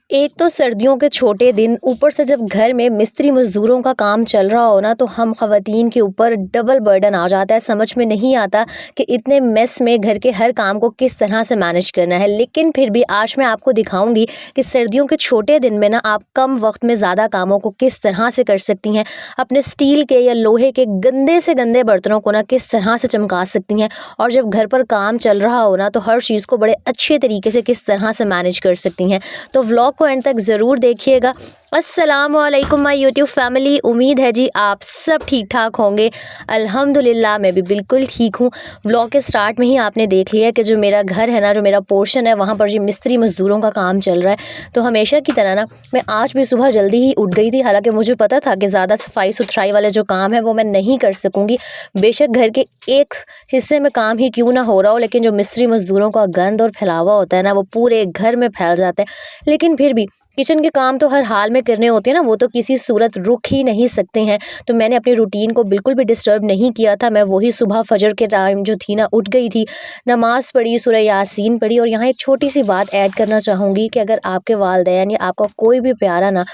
एक तो सर्दियों के छोटे दिन, ऊपर से जब घर में मिस्त्री मज़दूरों का काम चल रहा हो ना, तो हम ख़वातीन के ऊपर डबल बर्डन आ जाता है। समझ में नहीं आता कि इतने मेस में घर के हर काम को किस तरह से मैनेज करना है। लेकिन फिर भी आज मैं आपको दिखाऊंगी कि सर्दियों के छोटे दिन में ना आप कम वक्त में ज़्यादा कामों को किस तरह से कर सकती हैं। अपने स्टील के या लोहे के गंदे से गंदे बर्तनों को ना किस तरह से चमका सकती हैं। और जब घर पर काम चल रहा हो ना, तो हर चीज़ को बड़े अच्छे तरीके से किस तरह से मैनेज कर सकती हैं। तो व्लॉग को एंड तक ज़रूर देखिएगा। अस्सलामुअलैकुम माय यूट्यूब फैमिली, उम्मीद है जी आप सब ठीक ठाक होंगे। अल्हम्दुलिल्लाह मैं भी बिल्कुल ठीक हूँ। व्लॉग के स्टार्ट में ही आपने देख लिया कि जो मेरा घर है ना, जो मेरा पोर्शन है, वहाँ पर जी मिस्त्री मज़दूरों का काम चल रहा है। तो हमेशा की तरह ना मैं आज भी सुबह जल्दी ही उठ गई थी। हालांकि मुझे पता था कि ज़्यादा सफाई सुथराई वाले जो काम है वो मैं नहीं कर सकूँगी। बेशक घर के एक हिस्से में काम ही क्यों ना हो रहा हो, लेकिन जो मिस्त्री मज़दूरों का गंद और फैलावा होता है ना, वो पूरे घर में फैल जाता है। लेकिन फिर भी किचन के काम तो हर हाल में करने होते हैं ना, वो तो किसी सूरत रुक ही नहीं सकते हैं। तो मैंने अपनी रूटीन को बिल्कुल भी डिस्टर्ब नहीं किया था। मैं वही सुबह फजर के टाइम जो थी ना, उठ गई थी, नमाज़ पढ़ी, सूरह यासीन पढ़ी। और यहाँ एक छोटी सी बात ऐड करना चाहूँगी कि अगर आपके वालिदैन या आपका कोई भी प्यारा ना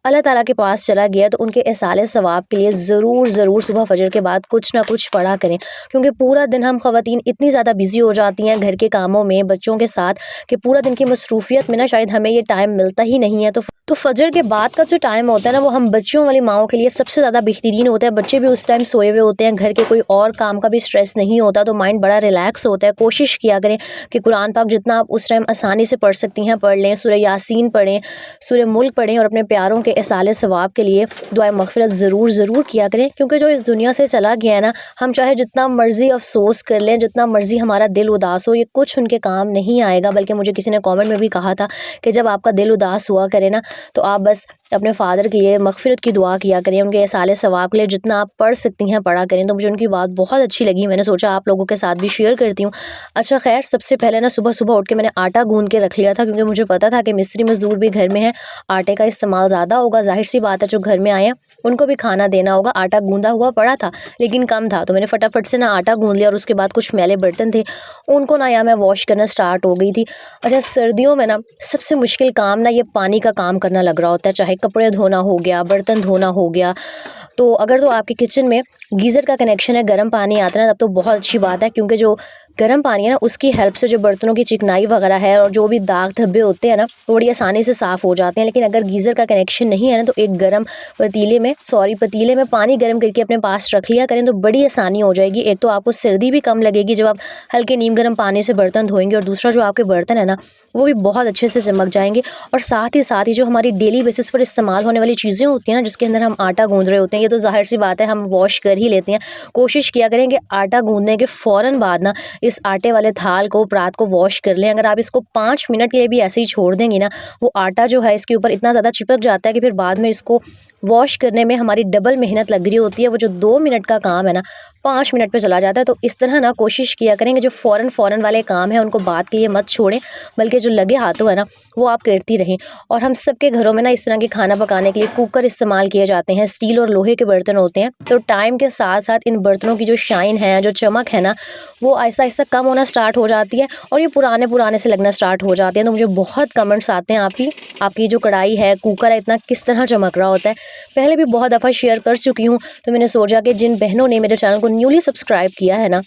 अल्लाह ताला के पास चला गया, तो उनके इसाले सवाब के लिए ज़रूर सुबह फजर के बाद कुछ ना कुछ पढ़ा करें। क्योंकि पूरा दिन हम ख़वातीन इतनी ज़्यादा बिज़ी हो जाती हैं घर के कामों में, बच्चों के साथ, कि पूरा दिन की मसरूफ़ियत में ना शायद हमें ये टाइम मिलता ही नहीं है। तो फजर के बाद का जो टाइम होता है ना, वो हम बच्चों वाली माओं के लिए सबसे ज़्यादा बेहतरीन होता है। बच्चे भी उस टाइम सोए हुए होते हैं, घर के कोई और काम का भी स्ट्रेस नहीं होता, तो माइंड बड़ा रिलैक्स होता है। कोशिश किया करें कि कुरान पाक जितना आप उस टाइम आसानी से पढ़ सकती हैं पढ़ लें। सूरह यासीन पढ़ें, सूरह मुल्क पढ़ें, और अपने प्यारों के इसाले सवाब के लिए दुआ मग़फ़िरत ज़रूर किया करें। क्योंकि जो इस दुनिया से चला गया है ना, हम चाहे जितना मर्ज़ी अफ़सोस कर लें, जितना मर्ज़ी हमारा दिल उदास हो, ये कुछ उनके काम नहीं आएगा। बल्कि मुझे किसी ने कमेंट में भी कहा था कि जब आपका दिल उदास हुआ करे ना, तो आप बस अपने फ़ादर के लिए मग़फ़िरत की दुआ किया करें, उनके इसाले सवाब के लिए जितना आप पढ़ सकती हैं पढ़ा करें। तो मुझे उनकी बात बहुत अच्छी लगी। मैंने सोचा आप लोगों के साथ भी शेयर करती हूँ। अच्छा खैर, सबसे पहले ना सुबह उठ के मैंने आटा गूँध के रख लिया था, क्योंकि मुझे पता था कि मिस्त्री मज़दूर भी घर में हैं, आटे का इस्तेमाल ज़्यादा होगा। ज़ाहिर सी बात है, जो घर में आए हैं उनको भी खाना देना होगा। आटा गूँधा हुआ पड़ा था लेकिन कम था, तो मैंने फटाफट से ना आटा गूँध लिया। और उसके बाद कुछ मैले बर्तन थे, उनको ना यहाँ मैं वॉश करना स्टार्ट हो गई थी। अच्छा, सर्दियों में ना सबसे मुश्किल काम ना ये पानी का काम करना लग रहा होता है। चाहे कपड़े धोना हो गया, बर्तन धोना हो गया। तो अगर तो आपके किचन में गीज़र का कनेक्शन है, गर्म पानी आता है ना, तब तो बहुत अच्छी बात है। क्योंकि जो गर्म पानी है ना, उसकी हेल्प से जो बर्तनों की चिकनाई वगैरह है और जो भी दाग धब्बे होते हैं ना, वो बड़ी आसानी से साफ़ हो जाते हैं। लेकिन अगर गीज़र का कनेक्शन नहीं है ना, तो एक गर्म पतीले में पानी गर्म करके अपने पास रख लिया करें, तो बड़ी आसानी हो जाएगी। एक तो आपको सर्दी भी कम लगेगी जब आप हल्के नीम गर्म पानी से बर्तन धोएंगे, और दूसरा जो आपके बर्तन है ना, वो भी बहुत अच्छे से चमक जाएंगे। और साथ ही जो हमारी डेली बेसिस पर इस्तेमाल होने वाली चीज़ें होती हैं ना, जिसके अंदर हम आटा गूँध रहे होते हैं, ये तो ज़ाहिर सी बात है हम वॉश कर ही लेते हैं। कोशिश किया करें कि आटा गूँधने के फ़ौरन बाद ना इस आटे वाले थाल को, परात को वॉश कर लें। अगर आप इसको 5 मिनट के लिए भी ऐसे ही छोड़ देंगी ना, वो आटा जो है इसके ऊपर इतना ज़्यादा चिपक जाता है कि फिर बाद में इसको वॉश करने में हमारी डबल मेहनत लग रही होती है। वो जो 2 मिनट का काम है ना, 5 मिनट पे चला जाता है। तो इस तरह ना कोशिश किया करेंगे जो फ़ौरन वाले काम हैं उनको बाद के लिए मत छोड़ें, बल्कि जो लगे हाथों है ना, वो आप करती रहें। और हम सब के घरों में ना इस तरह के खाना पकाने के लिए कुकर इस्तेमाल किए जाते हैं। स्टील और लोहे के बर्तन होते हैं। तो टाइम के साथ साथ इन बर्तनों की जो शाइन है, जो चमक है ना, वो आहिस्ता कम होना स्टार्ट हो जाती है, और ये पुराने से लगना स्टार्ट हो जाते हैं। तो मुझे बहुत कमेंट्स आते हैं आपकी जो कढ़ाई है, कुकर है, इतना किस तरह चमक रहा होता है। पहले भी बहुत दफ़ा शेयर कर चुकी हूँ। तो मैंने सोचा कि जिन बहनों ने मेरे चैनल को न्यूली सब्सक्राइब किया है ना,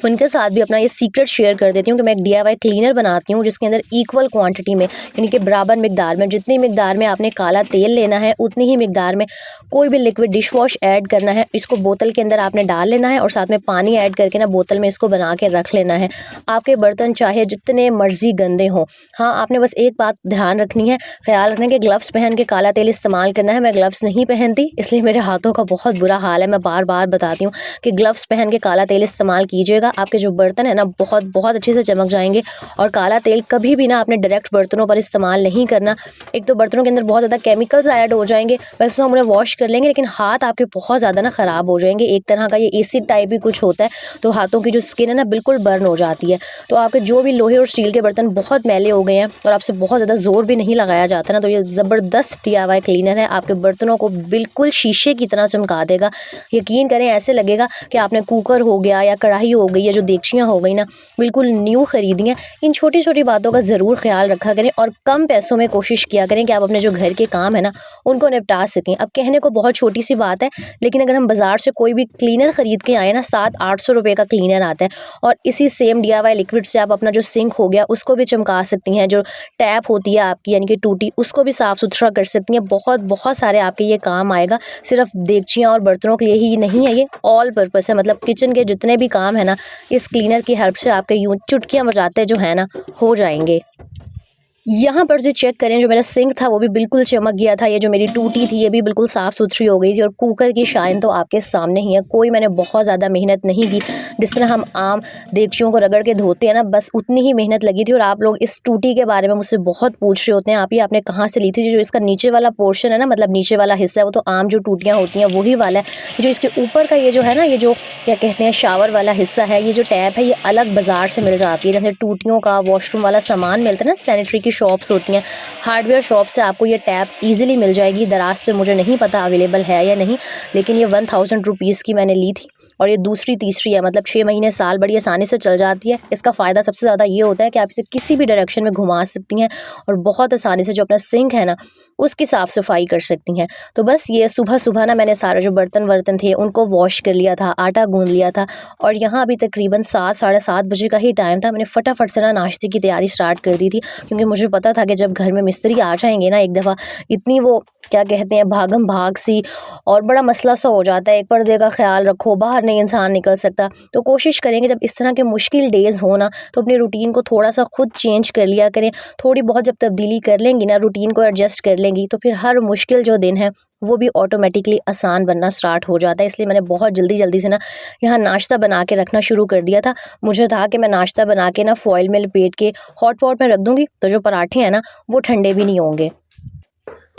उनके साथ भी अपना ये सीक्रेट शेयर कर देती हूँ कि मैं एक DIY क्लीनर बनाती हूँ, जिसके अंदर इक्वल क्वांटिटी में, यानी कि बराबर मिकदार में, जितनी मिकदार में आपने काला तेल लेना है उतनी ही मिकदार में कोई भी लिक्विड डिश वॉश ऐड करना है। इसको बोतल के अंदर आपने डाल लेना है, और साथ में पानी ऐड करके ना बोतल में इसको बना के रख लेना है। आपके बर्तन चाहे जितने मर्जी गंदे हों, हाँ आपने बस एक बात ध्यान रखनी है, ख्याल रखना है कि ग्लव्स पहन के काला तेल इस्तेमाल करना है। मैं ग्लव्स नहीं पहनती, इसलिए मेरे हाथों का बहुत बुरा हाल है। मैं बार बताती हूँ कि ग्लव्स पहन के काला तेल इस्तेमाल कीजिएगा। आपके जो बर्तन है ना, बहुत अच्छे से चमक जाएंगे। और काला तेल कभी भी ना आपने डायरेक्ट बर्तनों पर इस्तेमाल नहीं करना। एक तो बर्तनों के अंदर बहुत ज़्यादा केमिकल्स ऐड हो जाएंगे। वैसे तो हम उन्हें वॉश कर लेंगे, लेकिन हाथ आपके बहुत ज़्यादा ना ख़राब हो जाएंगे। एक तरह का ये एसिड टाइप भी कुछ होता है, तो हाथों की जो स्किन है ना, बिल्कुल बर्न हो जाती है। तो आपके जो भी लोहे और स्टील के बर्तन बहुत मैले हो गए हैं और आपसे बहुत ज़्यादा ज़ोर भी नहीं लगाया जाता ना, तो ये ज़बरदस्त DIY क्लीनर है। आपके बर्तनों बर्तनों को बिल्कुल शीशे की तरह चमका देगा। यकीन करें ऐसे लगेगा कि आपने कुकर हो गया या कढ़ाई हो गई या जो देगचियाँ हो गई ना, बिल्कुल न्यू खरीदी हैं। इन छोटी-छोटी बातों का ज़रूर ख़्याल रखा करें और कम पैसों में कोशिश किया करें कि आप अपने जो घर के काम है ना, उनको निपटा सकें। अब कहने को बहुत छोटी-सी बात है, लेकिन अगर हम बाज़ार से कोई भी क्लीनर ख़रीद के आएँ ना, 700-800 रुपए का क्लीनर आता है और इसी सेम डीआईवाई लिक्विड से आप अपना जो सिंक हो गया, उसको भी चमका सकती हैं। जो टैप होती है आपकी यानी कि टूटी, उसको भी साफ़-सुथरा कर सकती हैं। बहुत सारे आपके ये काम आएगा। सिर्फ़ देगचियाँ और बर्तनों के लिए ही नहीं है, ये ऑल पर्पस है। मतलब किचन के जितने भी काम है ना, इस क्लीनर की हेल्प से आपके यूँ चुटकियाँ बजाते जो है ना, हो जाएँगे। यहाँ पर जो चेक करें, जो मेरा सिंक था वो भी बिल्कुल चमक गया था। ये जो मेरी टूटी थी ये भी बिल्कुल साफ़-सुथरी हो गई थी और कुकर की शाइन तो आपके सामने ही है। कोई मैंने बहुत ज़्यादा मेहनत नहीं की। जिस तरह हम आम देगचियों को रगड़ के धोते हैं ना, बस उतनी ही मेहनत लगी थी। और आप लोग इस टूटी के बारे में मुझसे बहुत पूछ रहे होते हैं, आप ये आपने कहाँ से ली थी? जो इसका नीचे वाला पोर्शन है ना, मतलब नीचे वाला हिस्सा है, वो तो आम जो टूटियाँ होती हैं वही वाला है। जो इसके ऊपर का ये जो है ना, ये जो क्या कहते हैं शावर वाला हिस्सा है, ये जो टैप है ये अलग बाज़ार से मिल जाती है। जैसे टूटियों का वॉशरूम वाला सामान मिलता है ना, सैनिटरी की शॉप्स होती हैं, हार्डवेयर शॉप से आपको ये टैप ईज़िली मिल जाएगी। दराज़ पे मुझे नहीं पता अवेलेबल है या नहीं, लेकिन ये 1000 रुपीज़ की मैंने ली थी और ये दूसरी तीसरी है, मतलब 6 महीने साल बड़ी आसानी से चल जाती है। इसका फ़ायदा सबसे ज़्यादा ये होता है कि आप इसे किसी भी डायरेक्शन में घुमा सकती हैं और बहुत आसानी से जो अपना सिंक है ना, उसकी साफ़ सफाई कर सकती हैं। तो बस ये सुबह-सुबह ना मैंने सारे जो बर्तन-वर्तन थे उनको वॉश कर लिया था, आटा गूँध लिया था और यहाँ अभी तकरीबन 7 साढ़े 7 बजे का ही टाइम था। मैंने फटाफट से ना नाश्ते की तैयारी स्टार्ट कर दी थी, क्योंकि मुझे पता था कि जब घर में मिस्त्री आ जाएँगे ना एक दफ़ा, इतनी वो क्या कहते हैं भागम-भाग सी और बड़ा मसला सा हो जाता है। एक पर्दे का ख़्याल रखो, बाहर नहीं इंसान निकल सकता। तो कोशिश करेंगे जब इस तरह के मुश्किल डेज़ हो ना, तो अपनी रूटीन को थोड़ा-सा खुद चेंज कर लिया करें। थोड़ी बहुत जब तब्दीली कर लेंगी ना, रूटीन को एडजस्ट कर लेंगी, तो फिर हर मुश्किल जो दिन है वो भी ऑटोमेटिकली आसान बनना स्टार्ट हो जाता है। इसलिए मैंने बहुत जल्दी-जल्दी से ना यहाँ नाश्ता बना के रखना शुरू कर दिया था। मुझे था कि मैं नाश्ता बना के ना फ़ॉइल में लपेट के हॉट पॉट में रख दूँगी, तो जो पराठे हैं ना वो ठंडे भी नहीं होंगे।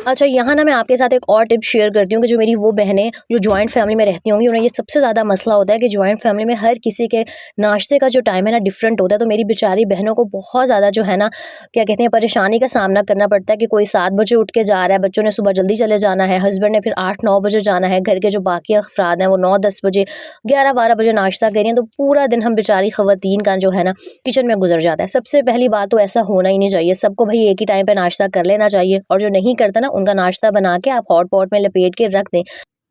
अच्छा, यहाँ ना मैं आपके साथ एक और टिप शेयर करती हूँ कि जो मेरी वो बहनें जो जॉइंट फैमिली में रहती होंगी, उन्हें ये सबसे ज़्यादा मसला होता है कि जॉइंट फैमिली में हर किसी के नाश्ते का जो टाइम है ना डिफरेंट होता है। तो मेरी बेचारी बहनों को बहुत ज़्यादा जो है ना क्या कहते हैं परेशानी का सामना करना पड़ता है कि कोई 7 बजे उठ के जा रहा है, बच्चों ने सुबह जल्दी चले जाना है, हस्बैंड ने फिर 8-9 बजे जाना है, घर के जो बाकी अफराद हैं वो 9-10 बजे, 11-12 बजे नाश्ता करें, तो पूरा दिन हम बेचारी ख़वातीन का जो है ना किचन में गुजर जाता है। सबसे पहली बात तो ऐसा होना ही नहीं चाहिए। सबको भाई एक ही टाइम पे नाश्ता कर लेना चाहिए और जो नहीं करता ना उनका नाश्ता बना के आप हॉट पॉट में लपेट के रख दें।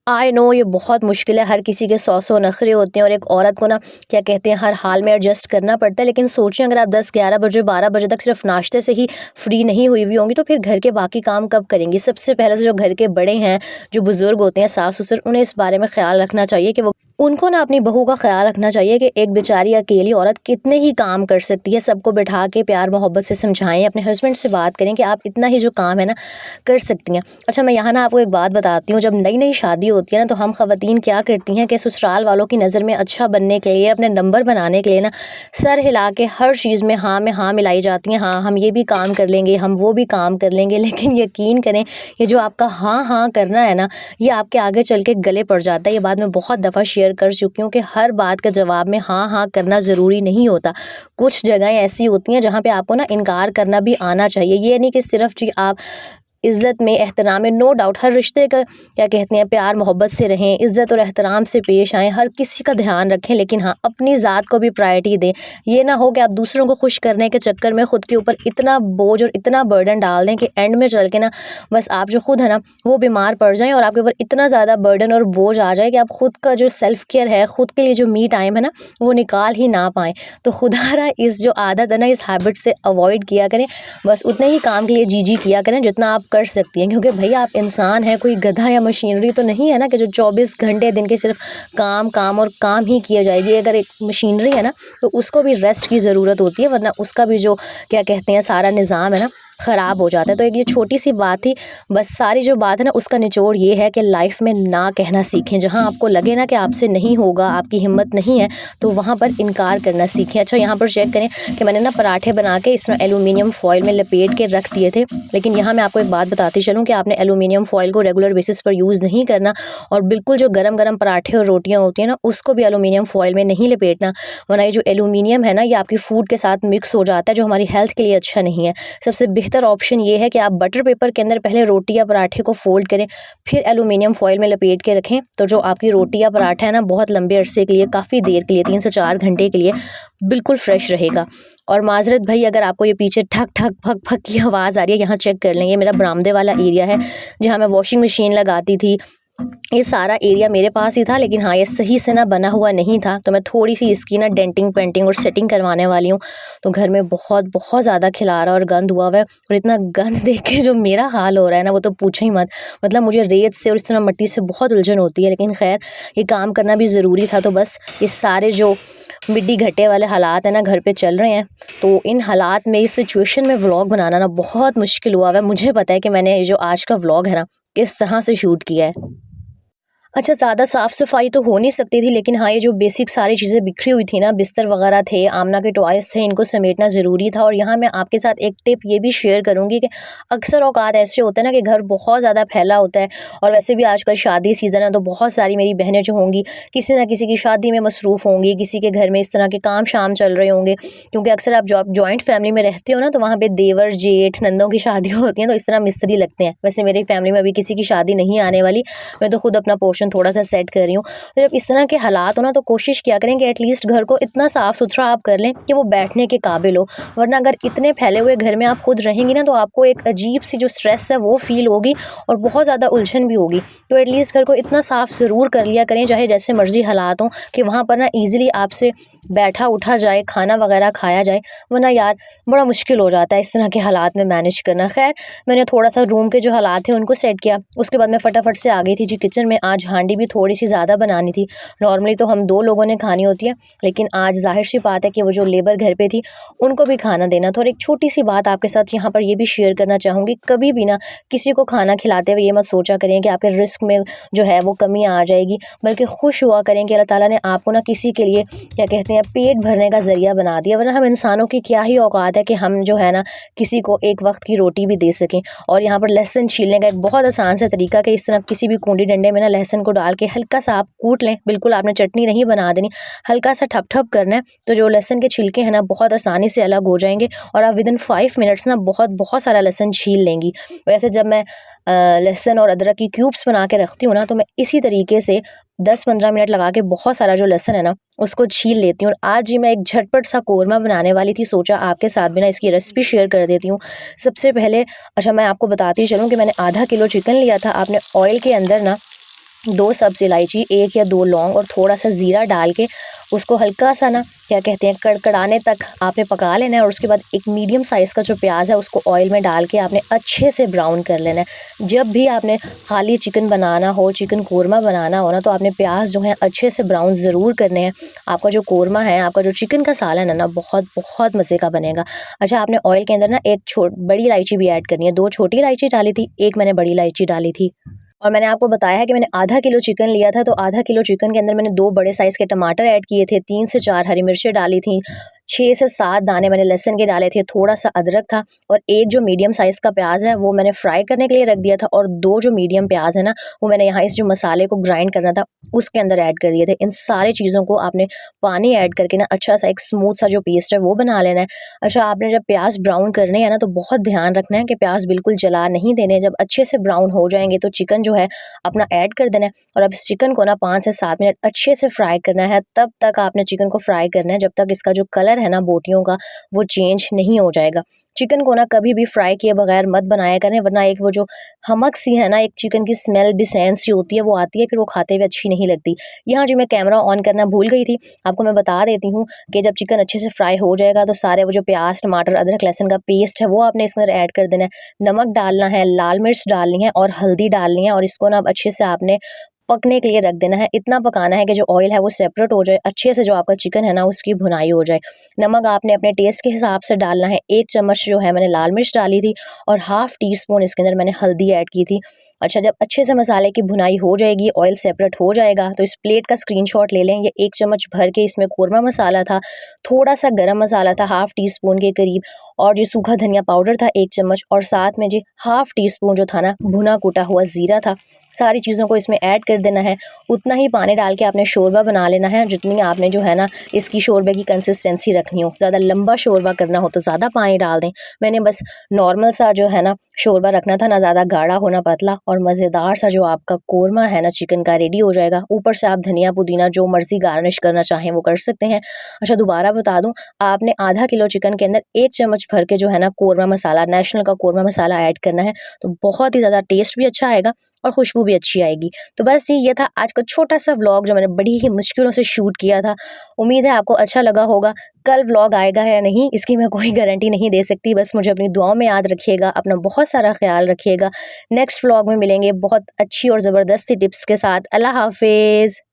आई नो ये बहुत मुश्किल है, हर किसी के 100 नखरे होते हैं और एक औरत को ना क्या कहते हैं हर हाल में एडजस्ट करना पड़ता है। लेकिन सोचिए अगर आप 10-11 बजे 12 बजे तक सिर्फ नाश्ते से ही फ्री नहीं हुई होंगी, तो फिर घर के बाकी काम कब करेंगी? सबसे पहले तो जो घर के बड़े हैं, जो बुजुर्ग होते हैं, सास-ससुर, उन्हें इस बारे में ख्याल रखना चाहिए कि वो उनको ना अपनी बहू का ख्याल रखना चाहिए कि एक बेचारी अकेली औरत कितने ही काम कर सकती है। सबको बिठा के प्यार मोहब्बत से समझाएं, अपने हस्बैंड से बात करें कि आप इतना ही जो काम है ना कर सकती हैं। अच्छा, मैं यहाँ ना आपको एक बात बताती हूँ, जब नई-नई शादी होती है ना, तो हम ख़वातीन क्या करती हैं कि ससुराल वालों की नज़र में अच्छा बनने के लिए, अपने नंबर बनाने के लिए ना सर हिला के हर चीज़ में हाँ में हाँ मिलाई जाती हैं। हाँ, हम ये भी काम कर लेंगे, हम वो भी काम कर लेंगे। लेकिन यकीन करें, ये जो आपका हाँ, हाँ करना है ना, ये आपके आगे चल के गले पड़ जाता है। ये बात मैं बहुत दफ़ा शेयर कर चुकी हूँ कि हर बात का जवाब में हाँ, हाँ करना ज़रूरी नहीं होता। कुछ जगहें ऐसी होती हैं जहाँ पे आपको ना इनकार करना भी आना चाहिए। ये नहीं कि सिर्फ़ जी आप इज़्ज़त में, एहतराम में, नो डाउट हर रिश्ते का क्या कहते हैं प्यार मोहब्बत से रहें, इज़्ज़त और एहतराम से पेश आएँ, हर किसी का ध्यान रखें, लेकिन हाँ, अपनी ज़ात को भी प्रायोरिटी दें। ये ना हो कि आप दूसरों को खुश करने के चक्कर में खुद के ऊपर इतना बोझ और इतना बर्डन डाल दें कि एंड में चल के ना बस आप जो खुद है ना वो बीमार पड़ जाएँ और आपके ऊपर इतना ज़्यादा बर्डन और बोझ आ जाए कि आप खुद का जो सेल्फ केयर है, खुद के लिए जो मी टाइम है ना, वो निकाल ही ना पाएँ। तो खुदारा इस जो आदत है ना, इस हैबिट से अवॉइड किया करें। बस उतने ही काम के लिए जी किया करें जितना आप कर सकती हैं, क्योंकि भई आप इंसान हैं, कोई गधा या मशीनरी तो नहीं है ना कि जो 24 घंटे दिन के सिर्फ काम, काम और काम ही किया जाएगी। अगर एक मशीनरी है ना, तो उसको भी रेस्ट की ज़रूरत होती है, वरना उसका भी जो क्या कहते हैं सारा निज़ाम है ना ख़राब हो जाता है। तो एक ये छोटी सी बात थी, बस सारी जो बात है ना उसका निचोड़ ये है कि लाइफ में ना कहना सीखें। जहाँ आपको लगे ना कि आपसे नहीं होगा, आपकी हिम्मत नहीं है, तो वहाँ पर इनकार करना सीखें। अच्छा, यहाँ पर चेक करें कि मैंने ना पराठे बना के इसमें एल्यूमिनियम फॉइल में लपेट के रख दिए थे। लेकिन यहाँ मैं आपको एक बात बताती चलूँ कि आपने एल्यूमिनियम फॉइल को रेगुलर बेसिस पर यूज़ नहीं करना और बिल्कुल जो गरम-गरम पराठे और रोटियाँ होती हैं ना, उसको भी एल्यूमिनियम फॉइल में नहीं लपेटना, वरना ये जो एल्यूमिनियम है ना, ये आपकी फूड के साथ मिक्स हो जाता है, जो हमारी हेल्थ के लिए अच्छा नहीं है। सबसे बेहतर ऑप्शन ये है कि आप बटर पेपर के अंदर पहले रोटी या पराठे को फ़ोल्ड करें, फिर एल्यूमिनियम फॉइल में लपेट के रखें, तो जो आपकी रोटी या पराठा है ना बहुत लंबे अरसे के लिए, काफ़ी देर के लिए 3 से 4 घंटे के लिए बिल्कुल फ्रेश रहेगा। और माज़रत भाई, अगर आपको ये पीछे ठक ठक फक फक की आवाज़ आ रही है, यहाँ चेक कर लें, ये मेरा बरामदे वाला एरिया है जहाँ मैं वॉशिंग मशीन लगाती थी। ये सारा एरिया मेरे पास ही था, लेकिन हाँ, ये सही से ना बना हुआ नहीं था, तो मैं थोड़ी-सी इसकी ना डेंटिंग, पेंटिंग और सेटिंग करवाने वाली हूँ। तो घर में बहुत बहुत ज़्यादा खिलारा और गंद हुआ हुआ है, और इतना गंद देख के जो मेरा हाल हो रहा है ना, वो तो पूछो ही मत। मतलब मुझे रेत से और इस तरह मिट्टी से बहुत उलझन होती है, लेकिन खैर ये काम करना भी ज़रूरी था। तो बस ये सारे जो मिट्टी घट्टे वाले हालात हैं ना घर पे चल रहे हैं, तो इन हालात में, इस सिचुएशन में व्लॉग बनाना ना बहुत मुश्किल हुआ है। मुझे पता है कि मैंने ये जो आज का व्लॉग है ना, किस तरह से शूट किया है। अच्छा, ज़्यादा साफ़-सफ़ाई तो हो नहीं सकती थी, लेकिन हाँ, ये जो बेसिक सारी चीज़ें बिखरी हुई थी ना, बिस्तर वग़ैरह थे, आमना के टॉयज़ थे, इनको समेटना ज़रूरी था। और यहाँ मैं आपके साथ एक टिप ये भी शेयर करूँगी कि अक्सर औक़ात ऐसे होते हैं ना कि घर बहुत ज़्यादा फैला होता है, और वैसे भी आजकल शादी सीज़न है, तो बहुत सारी मेरी बहनें जो होंगी, किसी न किसी की शादी में मसरूफ़ होंगी, किसी के घर में इस तरह के काम-शाम चल रहे होंगे। क्योंकि अक्सर आप जब जॉइंट फ़ैमिली में रहते हो ना, तो वहाँ पे देवर, जेठ, नंदों की शादियाँ होती हैं, तो इस तरह मिस्त्री लगते हैं। वैसे मेरी फ़ैमिली में अभी किसी की शादी नहीं आने वाली, मैं तो खुद अपना पोर्शन थोड़ा-सा सेट कर रही हूँ। तो जब इस तरह के हालात हो ना, तो कोशिश किया करें कि एटलीस्ट घर को इतना साफ़-सुथरा आप कर लें कि वो बैठने के काबिल हो। वरना अगर इतने फैले हुए घर में आप खुद रहेंगी ना, तो आपको एक अजीब-सी जो स्ट्रेस है वो फ़ील होगी, और बहुत ज़्यादा उलझन भी होगी। तो एटलीस्ट घर को इतना साफ़ ज़रूर कर लिया करें, चाहे जैसे मर्ज़ी हालात हों, कि वहाँ पर ना ईज़िली आपसे बैठा-उठा जाए, खाना वग़ैरह खाया जाए। वरना यार बड़ा मुश्किल हो जाता है इस तरह के हालात में मैनेज करना। ख़ैर, मैंने थोड़ा-सा रूम के जो हालात थे उनको सेट किया। उसके बाद मैं फटाफट से आ गई थी जी किचन में। आज हांडी भी थोड़ी-सी ज़्यादा बनानी थी। नॉर्मली तो हम 2 लोगों ने खानी होती है, लेकिन आज ज़ाहिर-सी बात है कि वो जो लेबर घर पे थी, उनको भी खाना देना था। और एक छोटी-सी बात आपके साथ यहाँ पर ये भी शेयर करना चाहूँगी, कभी भी ना किसी को खाना खिलाते हुए ये मत सोचा करें कि आपके रिस्क में जो है वो कमी आ जाएगी, बल्कि खुश हुआ करें कि अल्लाह ताला ने आपको ना किसी के लिए, क्या कहते हैं, पेट भरने का ज़रिया बना दिया। वरना हम इंसानों की क्या ही औकात है कि हम जो है ना किसी को एक वक्त की रोटी भी दे सकें। और यहाँ पर लहसुन छीलने का एक बहुत आसान सा तरीका, कि इस तरह किसी भी कूंडी डंडे में ना लहसुन को डाल के हल्का सा आप कूट लें। बिल्कुल आपने चटनी नहीं बना देनी, हल्का सा ठप-ठप करना है, तो जो लहसुन के छिलके हैं ना बहुत आसानी से अलग हो जाएँगे, और आप विदिन 5 मिनट्स ना बहुत बहुत सारा लहसुन छील लेंगी। वैसे जब मैं लहसुन और अदरक की क्यूब्स बना के रखती हूँ ना, तो मैं इसी तरीके से 10-15 मिनट लगा के बहुत सारा जो लहसुन है ना उसको छील लेती हूँ। और आज ही मैं एक झटपट सा कोरमा बनाने वाली थी, सोचा आपके साथ भी ना इसकी रेसिपी शेयर कर देती हूँ। सबसे पहले, अच्छा, मैं आपको बताती चलूँ कि मैंने आधा किलो चिकन लिया था। आपने ऑयल के अंदर ना 2 सब्ज़ इलायची, 1 या 2 लौंग और थोड़ा-सा ज़ीरा डाल के उसको हल्का-सा ना, क्या कहते हैं, कड़कड़ाने तक आपने पका लेना है। और उसके बाद एक मीडियम साइज़ का जो प्याज़ है उसको ऑयल में डाल के आपने अच्छे से ब्राउन कर लेना है। जब भी आपने खाली चिकन बनाना हो, चिकन कोरमा बनाना हो ना, तो आपने प्याज़ जो है अच्छे से ब्राउन ज़रूर करने हैं। आपका जो कोरमा है, आपका जो चिकन का सालन है ना, बहुत बहुत मज़े का बनेगा। अच्छा, आपने ऑयल के अंदर ना एक बड़ी इलायची भी ऐड करनी है। 2 छोटी इलायची डाली थी, 1 मैंने बड़ी इलायची डाली थी। और मैंने आपको बताया है कि मैंने आधा किलो चिकन लिया था, तो आधा किलो चिकन के अंदर मैंने 2 बड़े साइज़ के टमाटर ऐड किए थे, 3 से 4 हरी मिर्चें डाली थी, 6 से 7 दाने मैंने लहसुन के डाले थे, थोड़ा-सा अदरक था, और एक जो मीडियम साइज़ का प्याज़ है वो मैंने फ्राई करने के लिए रख दिया था, और 2 जो मीडियम प्याज़ है ना, वो मैंने यहाँ इस जो मसाले को ग्राइंड करना था उसके अंदर ऐड कर दिए थे। इन सारी चीज़ों को आपने पानी ऐड करके ना अच्छा-सा एक स्मूथ सा जो पेस्ट है वो बना लेना है। अच्छा, आपने जब प्याज़ ब्राउन करने हैं ना, तो बहुत ध्यान रखना है कि प्याज़ बिल्कुल जला नहीं देने। जब अच्छे से ब्राउन हो जाएँगे तो चिकन जो है अपना ऐड कर देना है, और अब इस चिकन को ना 5 से 7 मिनट अच्छे से फ्राई करना है। तब तक आपने चिकन को फ्राई करना है जब तक इसका जो कलर है ना बोटियों का, वो चेंज नहीं हो जाएगा। चिकन को ना कभी भी फ्राई किए बगैर मत बनाया करें, वरना एक वो जो हमक सी है ना, एक चिकन की स्मेल बिसैन सी होती है, वो आती है, फिर वो खाते हुए अच्छी नहीं लगती। यहाँ जी मैं कैमरा ऑन करना भूल गई थी, आपको मैं बता देती हूँ कि जब चिकन अच्छे से फ्राई हो जाएगा, तो सारे वो जो प्याज, टमाटर, अदरक, लहसुन का पेस्ट है वो आपने इसके अंदर ऐड कर देना है। नमक डालना है, लाल मिर्च डालनी है और हल्दी डालनी है, और इसको ना अब अच्छे से आपने पकने के लिए रख देना है। इतना पकाना है कि जो ऑयल है वो सेपरेट हो जाए, अच्छे से जो आपका चिकन है ना उसकी भुनाई हो जाए। नमक आपने अपने टेस्ट के हिसाब से डालना है। 1 चम्मच जो है मैंने लाल मिर्च डाली थी, और हाफ़ टी स्पून इसके अंदर मैंने हल्दी ऐड की थी। अच्छा, जब अच्छे से मसाले की भुनाई हो जाएगी, ऑयल सेपरेट हो जाएगा, तो इस प्लेट का स्क्रीनशॉट ले लें। ये 1 चम्मच भर के इसमें कोरमा मसाला था, थोड़ा-सा गरम मसाला था हाफ़ टी स्पून के करीब, और जो सूखा धनिया पाउडर था 1 चम्मच, और साथ में जी हाफ़ टी स्पून जो था ना भुना कूटा हुआ ज़ीरा था। सारी चीज़ों को इसमें ऐड कर देना है। उतना ही पानी डाल के आपने शोरबा बना लेना है जितनी आपने जो है ना इसकी शोरबे की कंसिस्टेंसी रखनी हो। ज़्यादा लंबा शोरबा करना हो तो ज़्यादा पानी डाल दें। मैंने बस नॉर्मल सा जो है ना शोरबा रखना था, ना ज़्यादा गाढ़ा हो ना पतला, और मज़ेदार सा जो आपका कोरमा है ना चिकन का रेडी हो जाएगा। ऊपर से आप धनिया पुदीना जो मर्ज़ी गार्निश करना चाहें वो कर सकते हैं। अच्छा, दोबारा बता दूँ, आपने आधा किलो चिकन के अंदर 1 चम्मच भर के जो है ना कोरमा मसाला, नेशनल का कोरमा मसाला ऐड करना है, तो बहुत ही ज़्यादा टेस्ट भी अच्छा आएगा और खुशबू भी अच्छी आएगी। तो बस जी ये था आज का छोटा-सा व्लॉग जो मैंने बड़ी ही मुश्किलों से शूट किया था। उम्मीद है आपको अच्छा लगा होगा। कल व्लॉग आएगा या नहीं इसकी मैं कोई गारंटी नहीं दे सकती, बस मुझे अपनी दुआओं में याद रखिएगा, अपना बहुत सारा ख़्याल रखिएगा। नेक्स्ट व्लॉग में मिलेंगे बहुत अच्छी और ज़बरदस्ती टिप्स के साथ। अल्लाह हाफ़िज़।